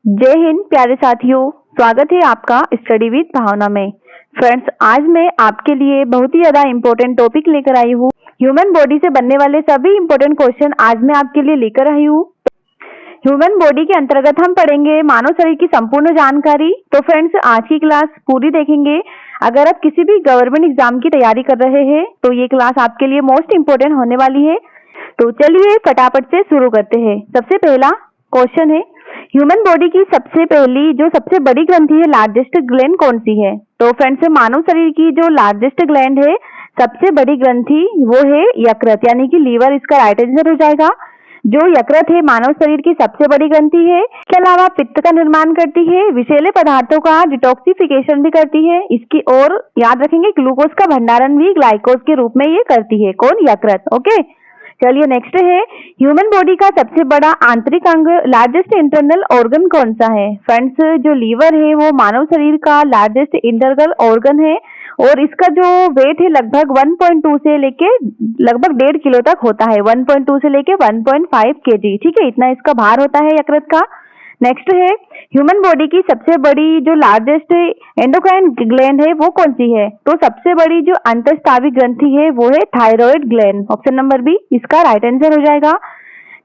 जय हिंद प्यारे साथियों, स्वागत है आपका स्टडी विद भावना में। फ्रेंड्स, आज मैं आपके लिए बहुत ही ज्यादा इम्पोर्टेंट टॉपिक लेकर आई हूँ। ह्यूमन बॉडी से बनने वाले सभी इम्पोर्टेंट क्वेश्चन आज मैं आपके लिए लेकर आई हूँ। ह्यूमन बॉडी के अंतर्गत हम पढ़ेंगे मानव शरीर की संपूर्ण जानकारी। तो फ्रेंड्स, आज की क्लास पूरी देखेंगे। अगर आप किसी भी गवर्नमेंट एग्जाम की तैयारी कर रहे हैं तो ये क्लास आपके लिए मोस्ट इम्पोर्टेंट होने वाली है। तो चलिए फटाफट से शुरू करते हैं। सबसे पहला क्वेश्चन है, ह्यूमन बॉडी की सबसे बड़ी ग्रंथि है, लार्जेस्ट ग्लैंड कौन सी है? तो फ्रेंड्स, मानव शरीर की जो लार्जेस्ट ग्लैंड है, सबसे बड़ी ग्रंथि, वो है यकृत यानी कि लीवर। इसका राइट आंसर हो जाएगा। जो यकृत है मानव शरीर की सबसे बड़ी ग्रंथि है। इसके अलावा पित्त का निर्माण करती है, विषैले पदार्थों का डिटॉक्सिफिकेशन भी करती है। इसकी और याद रखेंगे, ग्लूकोज का भंडारण भी ग्लाइकोज के रूप में ये करती है। कौन? यकृत। ओके, चलिए नेक्स्ट है, ह्यूमन बॉडी का सबसे बड़ा आंतरिक अंग, लार्जेस्ट इंटरनल ऑर्गन कौन सा है? फ्रेंड्स, जो लीवर है वो मानव शरीर का लार्जेस्ट इंटरनल ऑर्गन है और इसका जो वेट है लगभग 1.2 से लेके लगभग 1.5 किलो तक होता है। 1.2 से लेके 1.5 केजी, ठीक है, इतना इसका भार होता है यकृत का। नेक्स्ट है, ह्यूमन बॉडी की सबसे बड़ी जो लार्जेस्ट एंडोक्राइन ग्लैंड है वो कौन सी है? तो सबसे बड़ी जो अंतस्रावी ग्रंथि है वो है thyroid gland. Option number B इसका राइट आंसर हो जाएगा।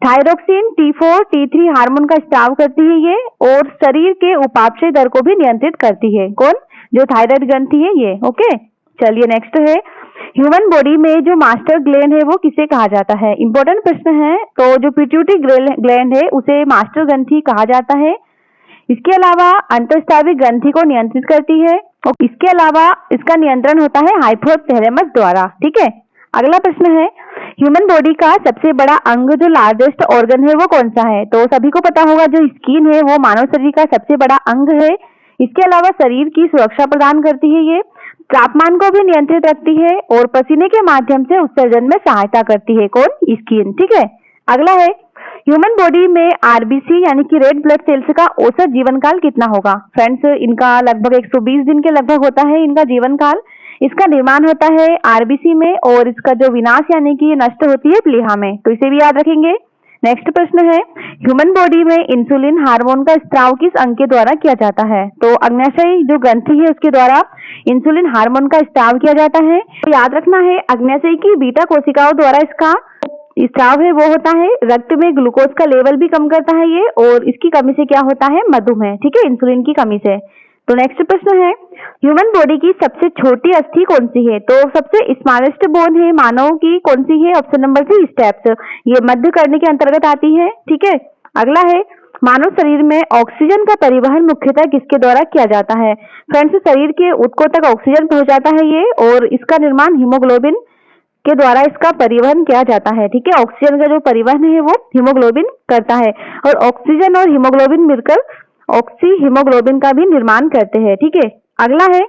थायरोक्सिन T4 T3 हार्मोन का स्राव करती है ये और शरीर के उपापचय दर को भी नियंत्रित करती है। कौन? जो थायराइड ग्रंथि है ये। ओके, चलिए नेक्स्ट है, ह्यूमन बॉडी में जो मास्टर ग्लैंड है वो किसे कहा जाता है? इंपॉर्टेंट प्रश्न है। तो जो पिट्यूटरी ग्लैंड है उसे मास्टर ग्रंथि कहा जाता है। इसके अलावा अंतस्रावी ग्रंथि को नियंत्रित करती है और इसके अलावा इसका नियंत्रण होता है हाइपोथैलेमस द्वारा। ठीक है, अगला प्रश्न है, ह्यूमन बॉडी का सबसे बड़ा अंग, जो लार्जेस्ट ऑर्गन है वो कौन सा है? तो सभी को पता होगा, जो स्किन है वो मानव शरीर का सबसे बड़ा अंग है। इसके अलावा शरीर की सुरक्षा प्रदान करती है, ये तापमान को भी नियंत्रित रखती है और पसीने के माध्यम से उत्सर्जन में सहायता करती है। कौन? स्किन। ठीक है, अगला है, ह्यूमन बॉडी में आरबीसी यानी कि रेड ब्लड सेल्स का औसत जीवन काल कितना होगा? फ्रेंड्स, इनका लगभग 120 दिन के लगभग होता है इनका जीवन काल। इसका निर्माण होता है आरबीसी में और इसका जो विनाश यानी कि नष्ट होती है प्लीहा में। तो इसे भी याद रखेंगे। नेक्स्ट प्रश्न है, ह्यूमन बॉडी में इंसुलिन हार्मोन का स्त्राव किस अंग के द्वारा किया जाता है? तो अग्न्याशय जो ग्रंथि है उसके द्वारा इंसुलिन हार्मोन का स्त्राव किया जाता है। तो याद रखना है, अग्न्याशय की बीटा कोशिकाओं द्वारा इसका स्त्राव है वो होता है। रक्त में ग्लूकोज का लेवल भी कम करता है ये और इसकी कमी से क्या होता है? मधुमेह। ठीक है, इंसुलिन की कमी से। तो नेक्स्ट प्रश्न है, ह्यूमन बॉडी की सबसे छोटी अस्थि कौन सी है? तो सबसे स्मॉलेस्ट बोन है मानव की कौन सी है? ऑप्शन नंबर 3 स्टेप्स, ये मध्य कर्णी के अंतर्गत आती है। ठीक है, अगला है, मानव शरीर में ऑक्सीजन का परिवहन मुख्यतः किसके द्वारा किया जाता है? फ्रेंड्स, शरीर के ऊतकों तक ऑक्सीजन पहुंचाता है ये और इसका निर्माण हीमोग्लोबिन के द्वारा इसका परिवहन किया जाता है। ठीक है, ऑक्सीजन का जो परिवहन है वो हीमोग्लोबिन करता है और ऑक्सीजन और हीमोग्लोबिन मिलकर ऑक्सी हीमोग्लोबिन का भी निर्माण करते हैं। ठीक है, अगला है,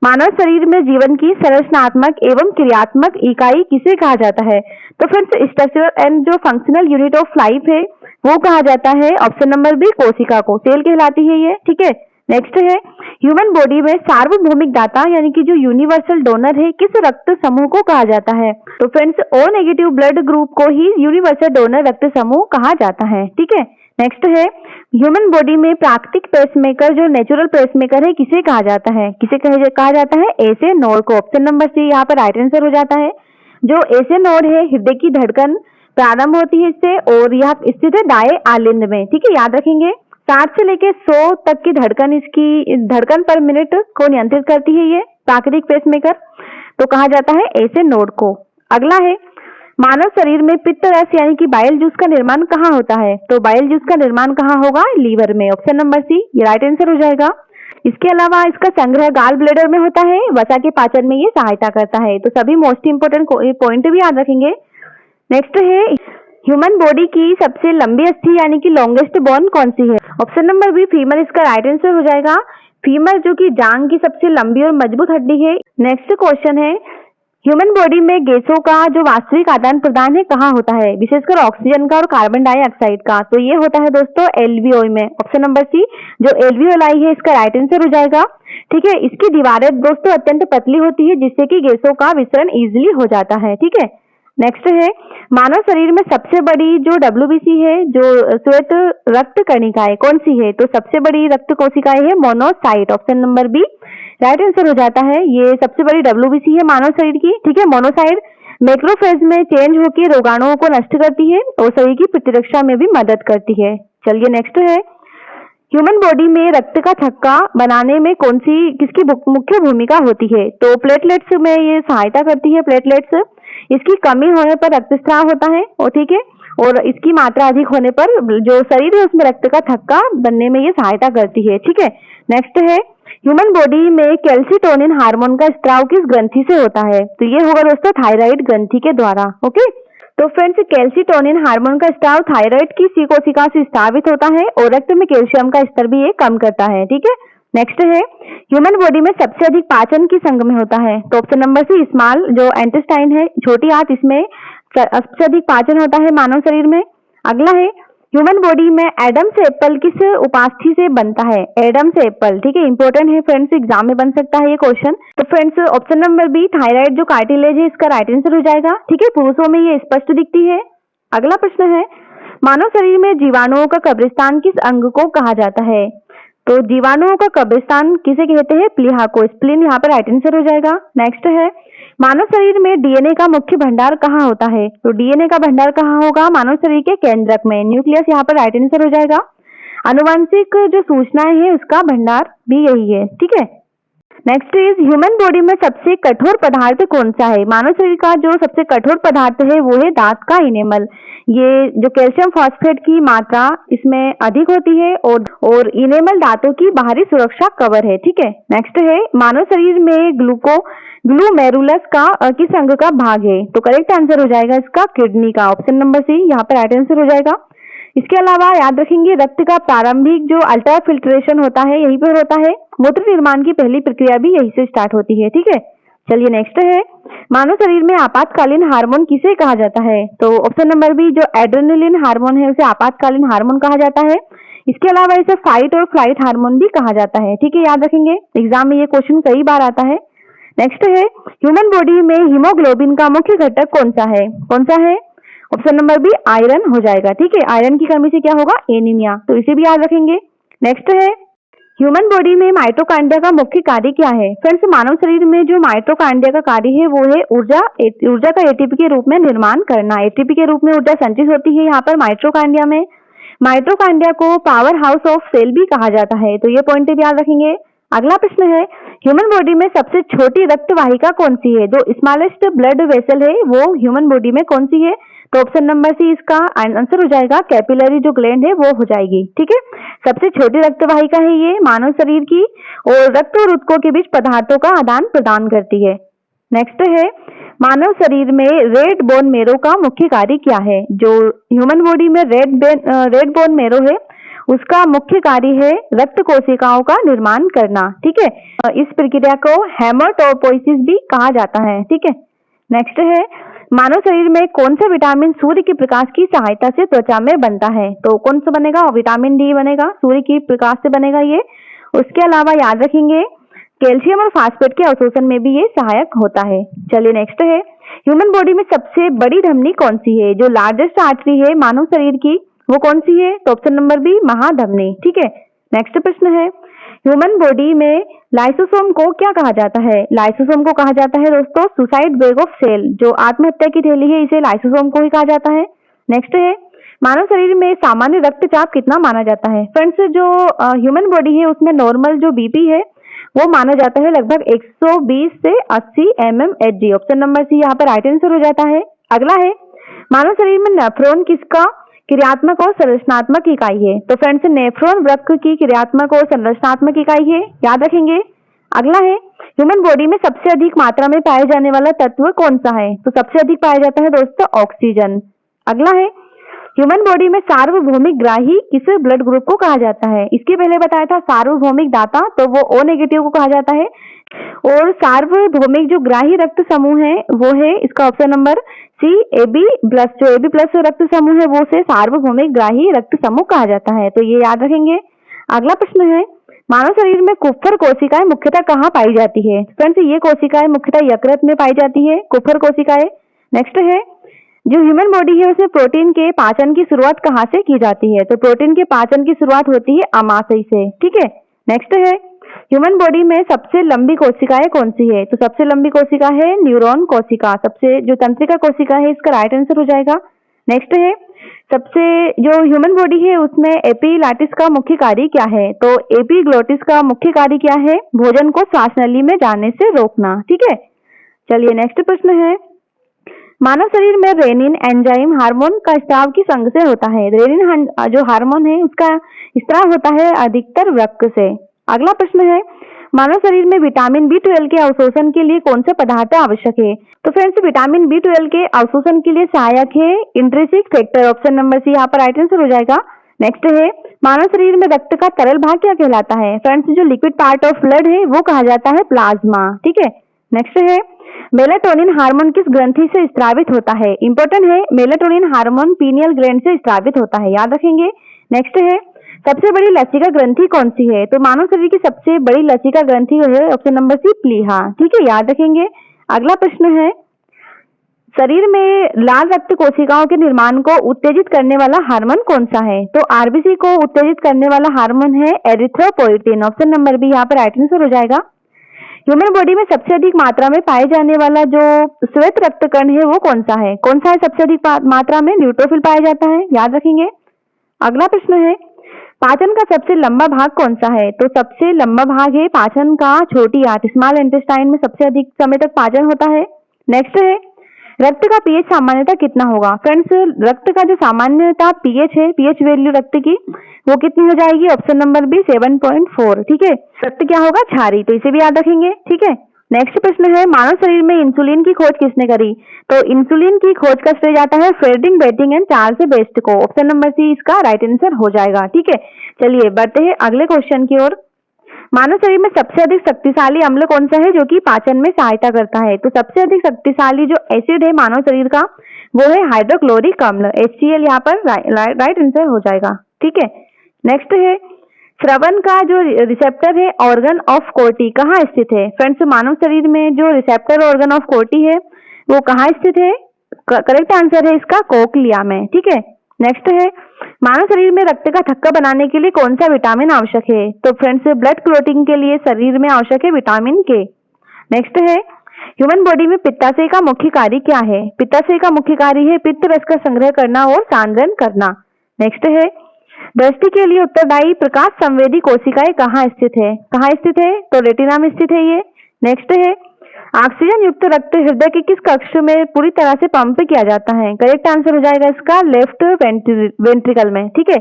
मानव शरीर में जीवन की संरचनात्मक एवं क्रियात्मक इकाई किसे कहा जाता है? तो फ्रेंड्स, स्ट्रक्चरल एंड जो फंक्शनल यूनिट ऑफ लाइफ है वो कहा जाता है। ऑप्शन नंबर बी कोशिका को, सेल कहलाती है ये। ठीक है, नेक्स्ट है, ह्यूमन बॉडी में सार्वभौमिक दाता यानी कि जो यूनिवर्सल डोनर है किस रक्त समूह को कहा जाता है? तो friends, O negative blood group को ही यूनिवर्सल डोनर रक्त समूह कहा जाता है। ठीक है, नेक्स्ट है, ह्यूमन बॉडी में प्राकृतिक पेसमेकर, जो नेचुरल पेसमेकर है किसे कहा जाता है? किसे कहा जाता है? ऐसे नोड को। ऑप्शन नंबर सी यहाँ पर राइट आंसर हो जाता है। जो ऐसे नोड है, हृदय की धड़कन प्रारंभ होती है इससे और यह स्थित है दाएं आलिंद में। ठीक है, याद रखेंगे, 60 से लेके 100 तक की धड़कन, इसकी धड़कन पर मिनट को नियंत्रित करती है ये प्राकृतिक पेसमेकर। तो कहा जाता है ऐसे नोड को। अगला है, मानव शरीर में पित्त रस यानी कि बाइल जूस का निर्माण कहाँ होता है? तो बाइल जूस का निर्माण कहाँ होगा? लीवर में। ऑप्शन नंबर सी ये राइट आंसर हो जाएगा। इसके अलावा इसका संग्रह गाल ब्लैडर में होता है, वसा के पाचन में ये सहायता करता है। तो सभी मोस्ट इंपोर्टेंट पॉइंट भी याद रखेंगे। नेक्स्ट है, ह्यूमन बॉडी की सबसे लंबी अस्थि यानी कि लॉन्गेस्ट बोन कौन सी है? ऑप्शन नंबर बी फीमर इसका राइट आंसर हो जाएगा। फीमर जो कि जांग की सबसे लंबी और मजबूत हड्डी है। नेक्स्ट क्वेश्चन है, ह्यूमन बॉडी में गैसों का जो वास्तविक आदान प्रदान है कहाँ होता है? विशेषकर ऑक्सीजन का और कार्बन डाइऑक्साइड का। तो ये होता है दोस्तों एल्वियोल में। ऑप्शन नंबर सी जो एल्वियोलाई है इसका राइट आंसर हो जाएगा। ठीक है, इसकी दीवारें दोस्तों अत्यंत पतली होती है जिससे कि गैसों का विसरण इजिली हो जाता है। ठीक है, नेक्स्ट है मानव शरीर में सबसे बड़ी जो WBC है, जो श्वेत रक्त कणिकाएं कौन सी है? तो सबसे बड़ी रक्त कोशिकाएं है monocyte, option number B right answer हो जाता है। ये सबसे बड़ी WBC है मानव शरीर की, ठीक है। मोनोसाइट मैक्रोफेज में चेंज होकर रोगाणुओं को नष्ट करती है और शरीर की प्रतिरक्षा में भी मदद करती है। चलिए नेक्स्ट है ह्यूमन बॉडी में रक्त का थक्का बनाने में किसकी मुख्य भूमिका होती है? तो प्लेटलेट्स में ये सहायता करती है। प्लेटलेट्स इसकी कमी होने पर रक्तस्राव होता है और ठीक है, और इसकी मात्रा अधिक होने पर जो शरीर है उसमें रक्त का थक्का बनने में ये सहायता करती है, ठीक है। नेक्स्ट है ह्यूमन बॉडी में कैल्सिटोनिन हार्मोन का स्त्राव किस ग्रंथि से होता है? तो ये होगा दोस्तों थायराइड ग्रंथि के द्वारा, ओके। तो फ्रेंड्स कैल्सिटोनिन हार्मोन का स्त्राव थायराइड की सी कोशिका से स्रावित होता है और रक्त में कैल्शियम का स्तर भी ये कम करता है, ठीक है। नेक्स्ट है ह्यूमन बॉडी में सबसे अधिक पाचन किस अंग में होता है? तो ऑप्शन नंबर सी स्मॉल जो इंटेस्टाइन है, छोटी आंत, इसमें सबसे अधिक पाचन होता है मानव शरीर में। अगला है ह्यूमन बॉडी में एडम्स एप्पल किस उपास्थि से बनता है? एडम्स एप्पल, ठीक है, इंपॉर्टेंट है फ्रेंड्स, एग्जाम में बन सकता है ये क्वेश्चन। तो friends option number B thyroid जो कार्टिलेज है इसका राइट आंसर हो जाएगा, ठीक है। पुरुषों में ये स्पष्ट दिखती है। अगला प्रश्न है मानव शरीर में जीवाणुओं का कब्रिस्तान किस अंग को कहा जाता है? तो जीवाणुओं का कब्रिस्तान किसे कहते हैं? प्लीहा को। स्प्लीन यहाँ पर राइट आंसर हो जाएगा। नेक्स्ट है मानव शरीर में डीएनए का मुख्य भंडार कहाँ होता है? तो डीएनए का भंडार कहाँ होगा? मानव शरीर के केंद्रक में, न्यूक्लियस, यहाँ पर राइट आंसर हो जाएगा। आनुवंशिक जो सूचनाएं हैं उसका भंडार भी यही है, ठीक है। नेक्स्ट इज ह्यूमन बॉडी में सबसे कठोर पदार्थ कौन सा है? मानव शरीर का जो सबसे कठोर पदार्थ है वो है दांत का इनेमल। ये जो कैल्शियम फॉस्फेट की मात्रा इसमें अधिक होती है और इनेमल दांतों की बाहरी सुरक्षा कवर है, ठीक है। नेक्स्ट है मानव शरीर में ग्लूमेरुलस का किस अंग का भाग है? तो करेक्ट आंसर हो जाएगा इसका किडनी का, ऑप्शन नंबर सी यहाँ पर राइट आंसर हो जाएगा। इसके अलावा याद रखेंगे रक्त का प्रारंभिक जो अल्ट्रा फिल्ट्रेशन होता है यहीं पर होता है। मूत्र निर्माण की पहली प्रक्रिया भी यहीं से स्टार्ट होती है, ठीक है। चलिए नेक्स्ट है मानव शरीर में आपातकालीन हार्मोन किसे कहा जाता है? तो ऑप्शन नंबर बी जो एड्रेनलिन हार्मोन है उसे आपातकालीन हार्मोन कहा जाता है। इसके अलावा इसे फाइट और फ्लाइट हार्मोन भी कहा जाता है, ठीक है, याद रखेंगे, एग्जाम में ये क्वेश्चन कई बार आता है। नेक्स्ट है ह्यूमन बॉडी में हीमोग्लोबिन का मुख्य घटक कौन सा है? कौन सा है? ऑप्शन नंबर बी आयरन हो जाएगा, ठीक है। आयरन की कमी से क्या होगा? एनीमिया, तो इसे भी याद रखेंगे। नेक्स्ट है ह्यूमन बॉडी में माइटोकांड्रिया का मुख्य कार्य क्या है? फ्रेंड्स मानव शरीर में जो माइटोकांड्रिया का कार्य है वो है ऊर्जा का एटीपी के रूप में निर्माण करना। एटीपी के रूप में ऊर्जा संचित होती है यहाँ पर माइटोकांड्रिया में। माइटोकांड्रिया को पावर हाउस ऑफ सेल भी कहा जाता है, तो ये पॉइंट भी याद रखेंगे। अगला प्रश्न है ह्यूमन बॉडी में सबसे छोटी रक्त वाहिका कौन सी है? जो स्मॉलेस्ट ब्लड वेसल है वो ह्यूमन बॉडी में कौन सी है? तो ऑप्शन नंबर सी इसका आंसर हो जाएगा, कैपिलरी जो ग्लैंड है वो हो जाएगी, ठीक है। सबसे छोटी रक्त वाहिका है ये मानव शरीर की और रक्त और ऊतकों के बीच पदार्थों का आदान प्रदान करती है। नेक्स्ट है मानव शरीर में रेड बोन मेरो का मुख्य कार्य क्या है? जो ह्यूमन बॉडी में रेड बोन मेरो है उसका मुख्य कार्य है रक्त कोशिकाओं का निर्माण करना, ठीक है। इस प्रक्रिया को हेमेटोपोइसिस भी कहा जाता है, ठीक है। नेक्स्ट है मानव शरीर में कौन सा विटामिन सूर्य के प्रकाश की सहायता से त्वचा में बनता है? तो कौन सा बनेगा? विटामिन डी बनेगा, सूर्य की प्रकाश से बनेगा ये। उसके अलावा याद रखेंगे कैल्शियम और फास्फेट के अवशोषण में भी ये सहायक होता है। चलिए नेक्स्ट है ह्यूमन बॉडी में सबसे बड़ी धमनी कौन सी है? जो लार्जेस्ट आर्टरी है मानव शरीर की वो कौन सी है? तो ऑप्शन नंबर बी महाधमनी, ठीक है। नेक्स्ट प्रश्न है ह्यूमन बॉडी में लाइसोसोम को क्या कहा जाता है? लाइसोसोम को कहा जाता है दोस्तों सुसाइड बैग ऑफ सेल, जो आत्महत्या की थैली है इसे लाइसोसोम को ही कहा जाता है। नेक्स्ट है मानव शरीर में सामान्य रक्तचाप कितना माना जाता है? फ्रेंड्स जो ह्यूमन बॉडी है उसमें नॉर्मल जो बीपी है वो माना जाता है लगभग 120 से 80 mmHg, ऑप्शन नंबर सी यहाँ पर राइट आंसर हो जाता है। अगला है मानव शरीर में नेफ्रॉन किसका क्रियात्मक और संरचनात्मक इकाई है? तो फ्रेंड्स नेफ्रॉन वृक्क की क्रियात्मक और संरचनात्मक इकाई है, याद रखेंगे। अगला है ह्यूमन बॉडी में सबसे अधिक मात्रा में पाया जाने वाला तत्व कौन सा है? तो सबसे अधिक पाया जाता है दोस्तों ऑक्सीजन। अगला है ह्यूमन बॉडी में सार्वभौमिक ग्राही किस ब्लड ग्रुप को कहा जाता है? इसके पहले बताया था सार्वभौमिक दाता, तो वो O नेगेटिव को कहा जाता है। और सार्वभौमिक जो ग्राही रक्त समूह है वो है इसका option number C AB plus, जो AB प्लस रक्त समूह है वो से सार्वभौमिक ग्राही रक्त समूह कहा जाता है, तो ये याद रखेंगे। अगला प्रश्न है मानव शरीर में कुफर कोशिकाएं मुख्यतः कहाँ पाई जाती है? फ्रेंड्स ये कोशिकाएं मुख्यतः यकृत में पाई जाती है, कुफर कोशिकाएं। नेक्स्ट है जो ह्यूमन बॉडी है उसमें प्रोटीन के पाचन की शुरुआत कहाँ से की जाती है? तो प्रोटीन के पाचन की शुरुआत होती है अमाशय से। ठीक है, नेक्स्ट है ह्यूमन बॉडी में सबसे लंबी कोशिकाएं कौन सी है? तो सबसे लंबी कोशिका है न्यूरॉन कोशिका। सबसे जो तंत्रिका कोशिका है इसका राइट आंसर हो जाएगा। नेक्स्ट है सबसे जो ह्यूमन बॉडी है उसमें एपिग्लॉटिस का मुख्य कार्य क्या है? तो एपिग्लॉटिस का मुख्य कार्य क्या है? भोजन को श्वास नली में जाने से रोकना। ठीक है, चलिए नेक्स्ट प्रश्न है मानव शरीर में रेनिन एंजाइम हार्मोन का स्त्राव किस अंग से होता है? रेनिन जो हार्मोन है उसका स्त्राव होता है अधिकतर वृक्क से। अगला प्रश्न है मानव शरीर में विटामिन बी12 के अवशोषण के लिए कौन से पदार्थ आवश्यक है? तो फ्रेंड्स विटामिन बी12 के अवशोषण के लिए सहायक है intrinsic factor. Option number C यहाँ पर राइट आंसर हो जाएगा। नेक्स्ट है मानव शरीर में रक्त का तरल भाग क्या कहलाता है? फ्रेंड्स जो लिक्विड पार्ट ऑफ ब्लड है वो कहा जाता है प्लाज्मा। ठीक है, नेक्स्ट है मेलाटोनिन हार्मोन किस ग्रंथि से स्रावित होता है? इंपॉर्टेंट है, मेलाटोनिन हार्मोन पीनियल ग्लैंड से स्रावित होता है, याद रखेंगे। नेक्स्ट है सबसे बड़ी लसिका ग्रंथि कौन सी है? तो मानव शरीर की सबसे बड़ी लसिका ग्रंथि है ऑप्शन नंबर सी प्लीहा। ठीक है, याद रखेंगे। अगला प्रश्न है शरीर में लाल रक्त कोशिकाओं के निर्माण को उत्तेजित करने वाला हार्मोन कौन सा है? तो आरबीसी को उत्तेजित करने वाला हार्मोन है एरिथ्रोपोइटिन। ऑप्शन नंबर बी यहाँ पर राइट आंसर हो जाएगा। ह्यूमन बॉडी में सबसे अधिक मात्रा में पाए जाने वाला जो श्वेत रक्त कण है वो कौन सा है? कौन सा है सबसे अधिक मात्रा में? न्यूट्रोफिल पाया जाता है, याद रखेंगे। अगला प्रश्न है पाचन का सबसे लंबा भाग कौन सा है? तो सबसे लंबा भाग है पाचन का छोटी आंत, स्मॉल इंटेस्टाइन में सबसे अधिक समय तक पाचन होता है। नेक्स्ट है रक्त का पीएच सामान्यतः कितना होगा? फ्रेंड्स रक्त का जो सामान्यतः पीएच है, पीएच वैल्यू रक्त की वो कितनी हो जाएगी? Option number B 7.4। ठीक है, रक्त क्या होगा? क्षारी, तो इसे भी याद रखेंगे। ठीक है, नेक्स्ट प्रश्न है मानव शरीर में इंसुलिन की खोज किसने करी? तो इंसुलिन की खोज का श्रेय जाता है Frederick Banting and Charles Best को। ऑप्शन नंबर सी इसका राइट आंसर हो जाएगा। ठीक है, चलिए बढ़ते हैं अगले क्वेश्चन की ओर। मानव शरीर में सबसे अधिक शक्तिशाली अम्ल कौन सा है जो कि पाचन में सहायता करता है? तो सबसे अधिक शक्तिशाली जो एसिड है मानव शरीर का वो है हाइड्रोक्लोरिक अम्ल, HCl यहाँ पर राइट आंसर हो जाएगा। ठीक है, नेक्स्ट है श्रवण का जो रिसेप्टर है ऑर्गन ऑफ कोर्टी कहाँ स्थित है? फ्रेंड्स मानव शरीर में जो रिसेप्टर ऑर्गन ऑफ कोर्टी है वो कहाँ स्थित है? करेक्ट आंसर है इसका कोक्लिया में। ठीक है, नेक्स्ट है मानव शरीर में रक्त का थक्का बनाने के लिए कौन सा विटामिन आवश्यक है? तो फ्रेंड्स ब्लड क्लोटिंग के लिए शरीर में आवश्यक है विटामिन के। नेक्स्ट है ह्यूमन बॉडी में पित्ताशय का मुख्य कार्य क्या है? पित्ताशय का मुख्य कार्य है पित्त रस का संग्रह करना और सांद्रण करना। नेक्स्ट है दृष्टि के लिए उत्तरदायी प्रकाश संवेदी कोशिकाएं कहाँ स्थित है? कहाँ स्थित है? तो रेटिना में स्थित है ये। नेक्स्ट है ऑक्सीजन युक्त रक्त हृदय के किस कक्ष में पूरी तरह से पंप किया जाता है? करेक्ट आंसर हो जाएगा इसका लेफ्ट वेंट्रिकल में। ठीक है,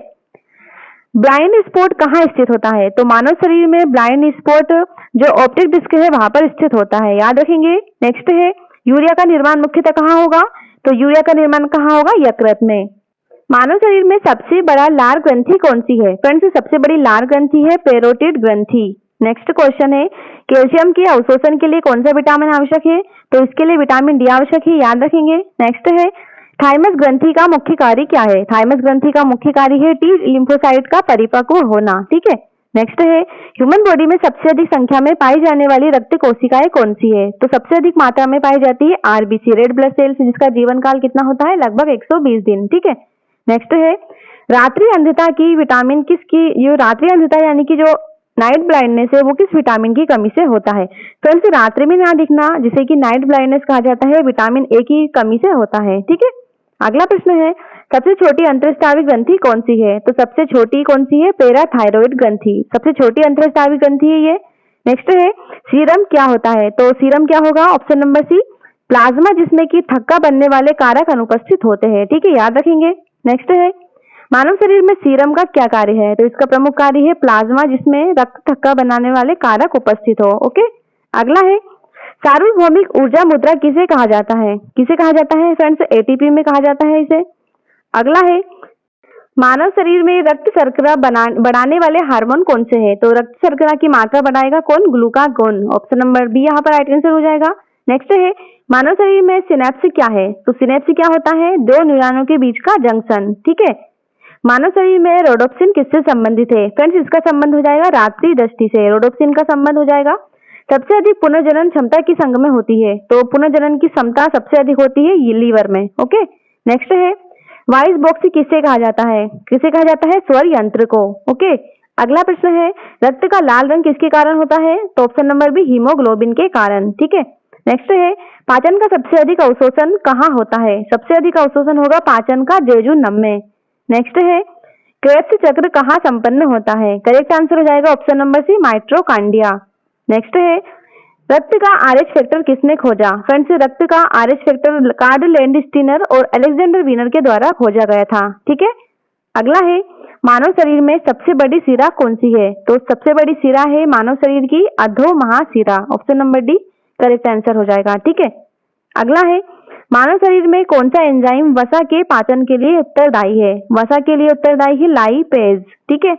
ब्लाइंड स्पॉट कहाँ स्थित होता है? तो मानव शरीर में ब्लाइंड स्पॉट जो ऑप्टिक डिस्क है वहां पर स्थित होता है, याद रखेंगे। नेक्स्ट है यूरिया का निर्माण मुख्यतः कहाँ होगा? तो यूरिया का निर्माण कहाँ होगा? यकृत में। मानव शरीर में सबसे बड़ा लार ग्रंथि कौन सी है? फ्रेंड्स सबसे बड़ी लार ग्रंथि है पेरोटिड ग्रंथि। नेक्स्ट क्वेश्चन है कैल्शियम के अवशोषण के लिए कौन सा विटामिन आवश्यक है? तो इसके लिए विटामिन डी आवश्यक है, याद रखेंगे। नेक्स्ट है थाइमस ग्रंथि का मुख्य कार्य क्या है? थाइमस ग्रंथि का मुख्य कार्य है टी लिम्फोसाइट का परिपक्व होना। ठीक है, नेक्स्ट है ह्यूमन बॉडी में सबसे अधिक संख्या में पाई जाने वाली रक्त कोशिकाएं कौन सी है? तो सबसे अधिक मात्रा में पाई जाती है आरबीसी, रेड ब्लड सेल्स, जिसका जीवन काल कितना होता है? लगभग 120 दिन। ठीक है, नेक्स्ट है रात्रि अंधता की विटामिन किसकी? जो रात्रि अंधता यानी कि जो नाइट ब्लाइंडनेस है वो किस विटामिन की कमी से होता है? फ्रेंड्स रात्रि में ना दिखना जिसे कि नाइट ब्लाइंडनेस कहा जाता है विटामिन ए की कमी से होता है। ठीक है, अगला प्रश्न है सबसे छोटी अंतरस्रावी ग्रंथि कौन सी है? तो सबसे छोटी कौन सी है? पैराथायरॉइड ग्रंथि, सबसे छोटी अंतरस्रावी ग्रंथि है ये। नेक्स्ट है सीरम क्या होता है? तो सीरम क्या होगा? ऑप्शन नंबर सी प्लाज्मा, जिसमें कि थक्का बनने वाले कारक अनुपस्थित होते हैं। ठीक है, याद रखेंगे। नेक्स्ट है मानव शरीर में सीरम का क्या कार्य है? तो इसका प्रमुख कार्य है प्लाज्मा, जिसमें रक्त थक्का बनाने वाले कारक उपस्थित हो। ओके, अगला है सार्वभौमिक ऊर्जा मुद्रा किसे कहा जाता है? किसे कहा जाता है? फ्रेंड्स एटीपी में कहा जाता है इसे। अगला है मानव शरीर में रक्त शर्करा बढ़ाने वाले हार्मोन कौन से है? तो रक्त शर्करा की मात्रा बढ़ाएगा कौन? ग्लूकागोन। ऑप्शन नंबर बी यहाँ पर राइट आंसर हो जाएगा। नेक्स्ट है मानव शरीर में सिनेप्स क्या है? तो सिनेप्स क्या होता है? दो न्यूरॉनों के बीच का जंक्शन। ठीक है, मानव शरीर में रोडोप्सिन किससे संबंधित है? फ्रेंड्स इसका संबंध हो जाएगा रात्रि दृष्टि से, रोडोप्सिन का संबंध हो जाएगा। सबसे अधिक पुनर्जनन क्षमता किस अंग में होती है? तो पुनर्जनन की क्षमता सबसे अधिक होती है लीवर में। ओके, नेक्स्ट है वॉइस बॉक्स किससे कहा जाता है? किसे कहा जाता है? स्वर यंत्र को। ओके। अगला प्रश्न है रक्त का लाल रंग किसके कारण होता है? तो ऑप्शन नंबर बी हीमोग्लोबिन के कारण। ठीक है। नेक्स्ट है पाचन का सबसे अधिक अवशोषण कहाँ होता है? सबसे अधिक अवशोषण होगा पाचन का जेजुनम में। नेक्स्ट है क्रेब्स चक्र कहाँ संपन्न होता है? करेक्ट आंसर हो जाएगा option number C mitochondria. Next है रक्त का आरएच फैक्टर किसने खोजा? फ्रेंड्स रक्त का आरएच फैक्टर कार्ल लैंडस्टीनर और अलेक्जेंडर वीनर के द्वारा खोजा गया था। ठीक है। अगला है मानव शरीर में सबसे बड़ी शिरा कौन सी है? तो सबसे बड़ी शिरा है मानव शरीर की अधो महाशिरा। Option number D correct answer हो जाएगा। ठीक है। अगला है मानव शरीर में कौन सा एंजाइम वसा के पाचन के लिए उत्तरदायी है? वसा के लिए उत्तरदायी है लाइपेज। ठीक है।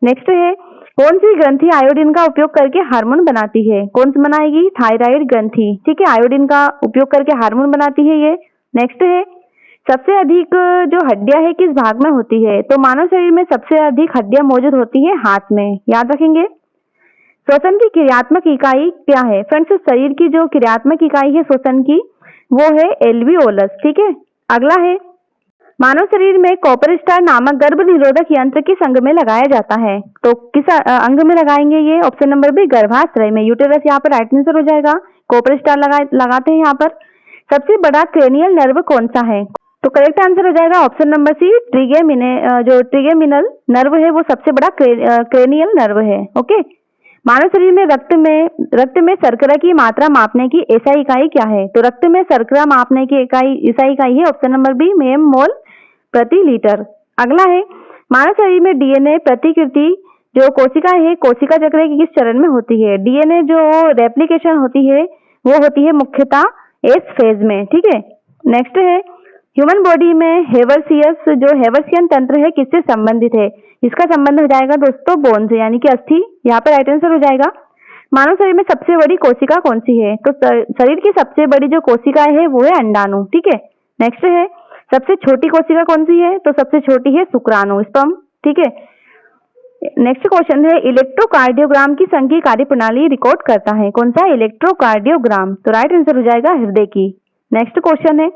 नेक्स्ट है कौन सी ग्रंथि आयोडीन का उपयोग करके हार्मोन बनाती है? कौन सी बनाएगी? थायराइड ग्रंथि। ठीक है। आयोडीन का उपयोग करके हार्मोन बनाती है ये। नेक्स्ट है सबसे अधिक जो हड्डियां है किस भाग में होती है? तो मानव शरीर में सबसे अधिक हड्डियां मौजूद होती है हाथ में। याद रखेंगे। श्वसन की क्रियात्मक इकाई क्या है? फ्रेंड्स शरीर की जो क्रियात्मक इकाई है श्वसन की वो है एल्वियोलस। ठीक है। अगला है मानव शरीर में कॉपर स्टार नामक गर्भ निरोधक यंत्र किस अंग में लगाया जाता है? तो किस अंग में लगाएंगे ये? ऑप्शन नंबर बी गर्भाशय में। यूटेरस यहाँ पर राइट आंसर हो जाएगा। कॉपर स्टार लगाते हैं यहाँ पर। सबसे बड़ा क्रेनियल नर्व कौन सा है? तो करेक्ट आंसर हो जाएगा ऑप्शन नंबर सी जो ट्रिगेमिनल नर्व है वो सबसे बड़ा क्रेनियल नर्व है। ओके। मानव शरीर में रक्त में शर्करा की मात्रा मापने की ऐसा इकाई क्या है? तो रक्त में शर्करा मापने की ऐसा इकाई है ऑप्शन नंबर बी मेम मोल प्रति लीटर। अगला है मानव शरीर में डीएनए प्रतिकृति जो कोशिका है कोशिका चक्र के किस चरण में होती है? डीएनए जो रेप्लिकेशन होती है वो होती है मुख्यतः एस फेज में। ठीक है। नेक्स्ट है ह्यूमन बॉडी में हेवर्सियन तंत्र है किससे संबंधित है? इसका संबंध हो जाएगा दोस्तों बोन से यानी कि अस्थि। यहाँ पर राइट आंसर हो जाएगा। मानव शरीर में सबसे बड़ी कोशिका कौन सी है? तो शरीर की सबसे बड़ी जो कोशिका है वो है अंडाणु। ठीक है। नेक्स्ट है सबसे छोटी कोशिका कौन सी है? तो सबसे छोटी है शुक्राणु स्पर्म। ठीक है। नेक्स्ट क्वेश्चन है इलेक्ट्रोकार्डियोग्राम की संघीय कार्यप्रणाली रिकॉर्ड करता है? कौन सा? इलेक्ट्रोकार्डियोग्राम। तो राइट आंसर हो जाएगा हृदय की। नेक्स्ट क्वेश्चन है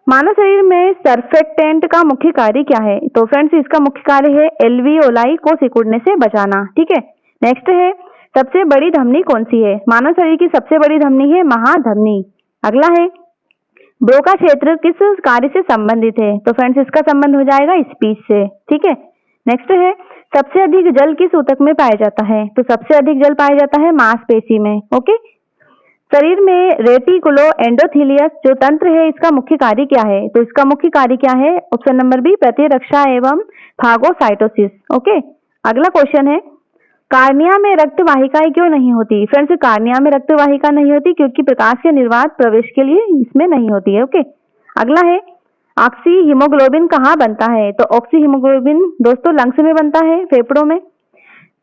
मानव शरीर में सर्फेक्टेंट का मुख्य कार्य क्या है? तो फ्रेंड्स इसका मुख्य कार्य है एल्वियोलाई को सिकुड़ने से बचाना। ठीक है। नेक्स्ट है सबसे बड़ी धमनी कौन सी है? मानव शरीर की सबसे बड़ी धमनी है महाधमनी। अगला है ब्रोका क्षेत्र किस कार्य से संबंधित है? तो फ्रेंड्स इसका संबंध हो जाएगा स्पीच से। ठीक है। नेक्स्ट है सबसे अधिक जल किस ऊतक में पाया जाता है? तो सबसे अधिक जल पाया जाता है मांसपेशी में। ओके। शरीर में रेटिकुलो एंडोथीलियस जो तंत्र है इसका मुख्य कार्य क्या है? तो इसका मुख्य कार्य क्या है? ऑप्शन नंबर बी प्रतिरक्षा एवं फागोसाइटोसिस। ओके। अगला क्वेश्चन है कार्निया में रक्त वाहिकाएं क्यों नहीं होती? फ्रेंड्स कार्निया में रक्त वाहिका नहीं होती क्योंकि प्रकाश के निर्वात प्रवेश के लिए इसमें नहीं होती है। ओके। अगला है ऑक्सी हीमोग्लोबिन कहाँ बनता है? तो ऑक्सी हीमोग्लोबिन दोस्तों लंग्स में बनता है, फेफड़ों में।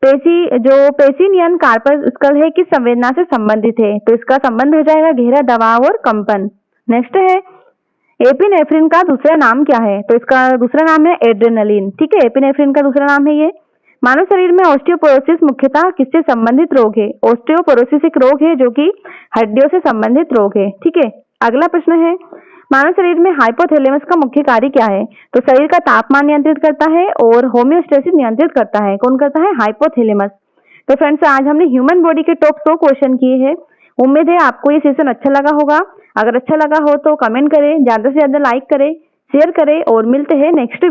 पेसिनियन कार्पस्कल है किस संवेदना से संबंधित है? तो इसका संबंध हो जाएगा गहरा दबाव और कंपन। नेक्स्ट है एपिनेफ्रिन का दूसरा नाम क्या है? तो इसका दूसरा नाम है एड्रेनलिन। ठीक है। एपिनेफ्रिन का दूसरा नाम है ये। मानव शरीर में ऑस्टियोपोरोसिस मुख्यतः किससे संबंधित रोग है? ऑस्टियोपोरोसिस एक रोग है जो कि हड्डियों से संबंधित रोग है। ठीक है। अगला प्रश्न है मानव शरीर में हाइपोथैलेमस का मुख्य कार्य क्या है? तो शरीर का तापमान नियंत्रित करता है और होम्योस्टेसिस नियंत्रित करता है। कौन करता है? हाइपोथैलेमस। तो फ्रेंड्स आज हमने ह्यूमन बॉडी के टॉप 100 क्वेश्चन किए हैं। उम्मीद है आपको ये सेशन अच्छा लगा होगा। अगर अच्छा लगा हो तो कमेंट करें, ज्यादा से ज्यादा लाइक करें, शेयर करें और मिलते हैं नेक्स्ट